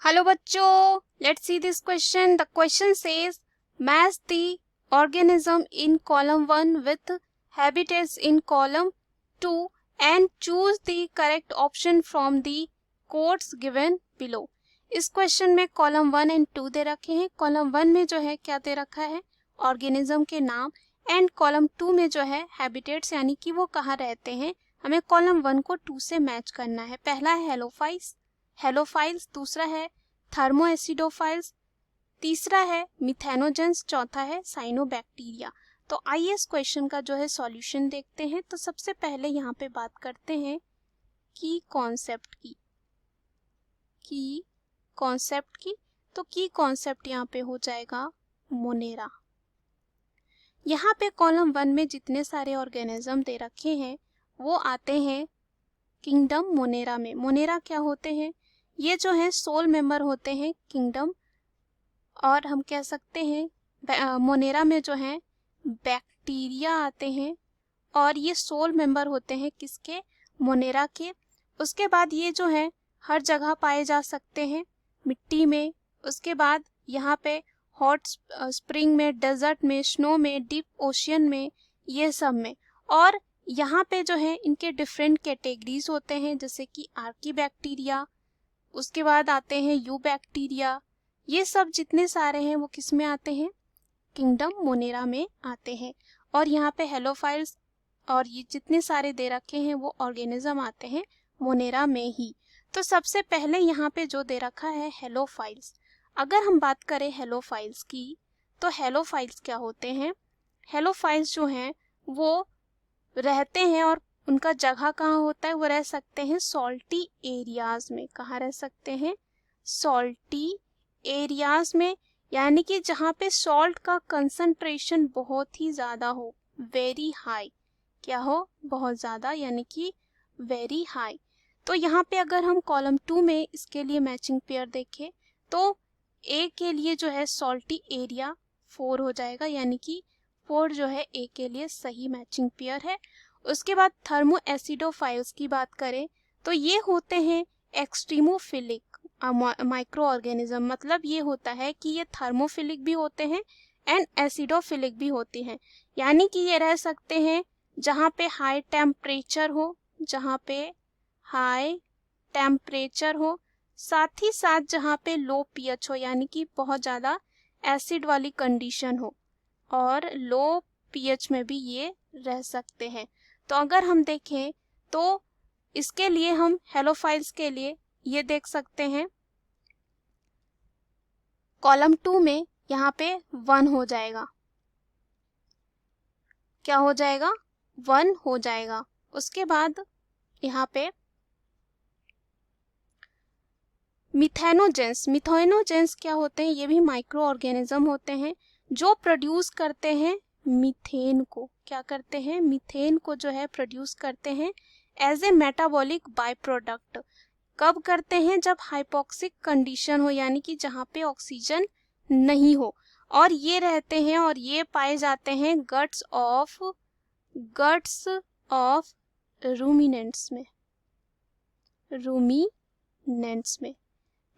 Hello बच्चों, let's see this question. The question says match the organism in column 1 with habitats in column 2 and choose the correct option from the quotes given below. इस question में column 1 and 2 दे रखे हैं. Column 1 में जो है क्या दे रखा है, ऑर्गेनिज्म के नाम, एंड कॉलम 2 में जो है हैबिटेट्स यानी कि वो कहाँ रहते हैं. हमें कॉलम 1 को 2 से मैच करना है. पहला है हेलोफाइल्स, दूसरा है थर्मोएसिडोफाइल्स, तीसरा है मिथेनोजेंस, चौथा है साइनोबैक्टीरिया. तो आइए इस क्वेश्चन का जो है सॉल्यूशन देखते हैं. तो सबसे पहले यहाँ पे बात करते हैं की कॉन्सेप्ट की. तो की कॉन्सेप्ट यहाँ पे हो जाएगा मोनेरा. यहाँ पे कॉलम 1 में जितने सारे ऑर्गेनिज्म दे रखे हैं वो आते हैं किंगडम मोनेरा में. मोनेरा क्या होते हैं, ये जो है सोल मेंबर होते हैं किंगडम, और हम कह सकते हैं मोनेरा में जो है बैक्टीरिया आते हैं और ये सोल मेंबर होते हैं किसके, मोनेरा के. उसके बाद ये जो है हर जगह पाए जा सकते हैं, मिट्टी में, उसके बाद यहाँ पे हॉट स्प्रिंग में, डेजर्ट में, स्नो में, डीप ओशियन में, ये सब में. और यहाँ पे जो है इनके डिफरेंट कैटेगरीज होते हैं, जैसे कि आर्की बैक्टीरिया, उसके बाद आते हैं यू बैक्टीरिया. ये सब जितने सारे हैं वो किस में आते हैं, किंगडम मोनेरा में आते हैं. और यहाँ पे हेलोफाइल्स और ये जितने सारे दे रखे हैं वो ऑर्गेनिज्म आते हैं मोनेरा में ही. तो सबसे पहले यहाँ पे जो दे रखा है हेलोफाइल्स. अगर हम बात करें हेलोफाइल्स की, तो हेलोफाइल्स क्या होते हैं, हेलोफाइल्स जो हैं वो रहते हैं और उनका जगह कहाँ होता है, वो रह सकते हैं सॉल्टी एरियाज में. कहाँ रह सकते हैं, सॉल्टी एरियाज में, यानी कि जहाँ पे सॉल्ट का कंसंट्रेशन बहुत ही ज्यादा हो, वेरी हाई. क्या हो, बहुत ज्यादा, यानी कि वेरी हाई. तो यहाँ पे अगर हम कॉलम 2 में इसके लिए मैचिंग पेयर देखें तो ए के लिए जो है सॉल्टी एरिया 4 हो जाएगा, यानी कि 4 जो है ए के लिए सही मैचिंग पेयर है. उसके बाद थर्मो एसिडोफाइल्स की बात करें तो ये होते हैं एक्सट्रीमोफिलिक माइक्रो ऑर्गेनिज्म. मतलब ये होता है कि ये थर्मोफिलिक भी होते हैं एंड एसिडोफिलिक भी होती हैं, यानी कि ये रह सकते हैं जहाँ पे हाई टेम्परेचर हो, साथ ही साथ जहाँ पे लो पीएच हो, यानी कि बहुत ज़्यादा एसिड वाली कंडीशन हो, और लो पीएच में भी ये रह सकते हैं. तो अगर हम देखें तो इसके लिए हम हेलोफाइल्स के लिए ये देख सकते हैं कॉलम 2 में यहाँ पे 1 हो जाएगा. क्या हो जाएगा, 1 हो जाएगा. उसके बाद यहाँ पे मिथेनोजेंस क्या होते हैं, ये भी माइक्रो ऑर्गेनिज्म होते हैं जो प्रोड्यूस करते हैं मीथेन को. क्या करते हैं, मीथेन को जो है प्रोड्यूस करते हैं as a metabolic byproduct. कब करते हैं, जब हाइपोक्सिक कंडीशन हो, यानी कि जहाँ पे ऑक्सीजन नहीं हो. और ये रहते हैं और ये पाए जाते हैं गट्स ऑफ रूमिनेंट्स में.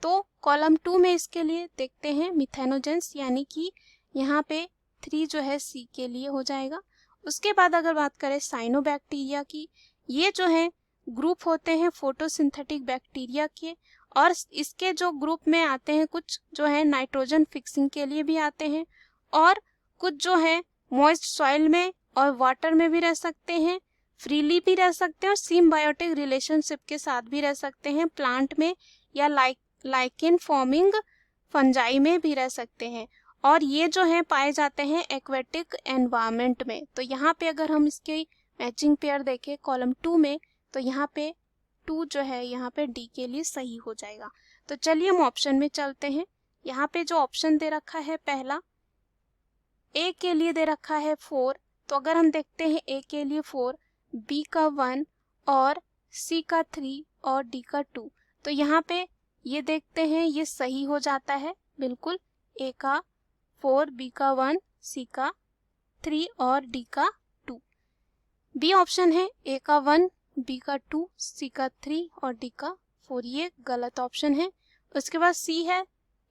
तो कॉलम 2 में इसके लिए देखते हैं मिथेनोजेंस, यानी कि यहाँ पे 3 जो है सी के लिए हो जाएगा. उसके बाद अगर बात करें साइनोबैक्टीरिया की, ये जो है ग्रुप होते हैं फोटोसिंथेटिक बैक्टीरिया के, और इसके जो ग्रुप में आते हैं कुछ जो है नाइट्रोजन फिक्सिंग के लिए भी आते हैं, और कुछ जो है मॉइस्ट सॉइल में और वाटर में भी रह सकते हैं, फ्रीली भी रह सकते हैं, और सिम्बायोटिक रिलेशनशिप के साथ भी रह सकते हैं, प्लांट में या लाइकेन फॉर्मिंग फंजाई में भी रह सकते हैं. और ये जो है पाए जाते हैं एक्वेटिक एनवायरनमेंट में. तो यहाँ पे अगर हम इसके मैचिंग पेयर देखें कॉलम 2 में, तो यहाँ पे 2 जो है यहाँ पे डी के लिए सही हो जाएगा. तो चलिए हम ऑप्शन में चलते हैं. यहाँ पे जो ऑप्शन दे रखा है पहला, ए के लिए दे रखा है 4. तो अगर हम देखते हैं ए के लिए 4, बी का 1 और सी का 3 और डी का 2, तो यहाँ पे ये देखते हैं ये सही हो जाता है बिल्कुल. ए का 4, बी का 1, सी का 3 और डी का 2. बी ऑप्शन है ए का 1, बी का 2, सी का 3 और डी का 4, ये गलत ऑप्शन है. उसके बाद सी है,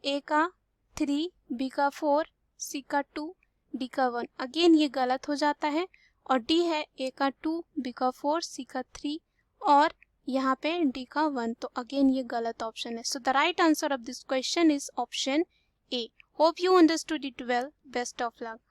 ए का 3, बी का 4, सी का 2, डी का 1। अगेन ये गलत हो जाता है। और डी है, ए का 2, बी का 4, सी का 3 और यहाँ पे डी का 1। तो अगेन ये गलत ऑप्शन है। So the right answer of this question is option A. Hope you understood it well. Best of luck.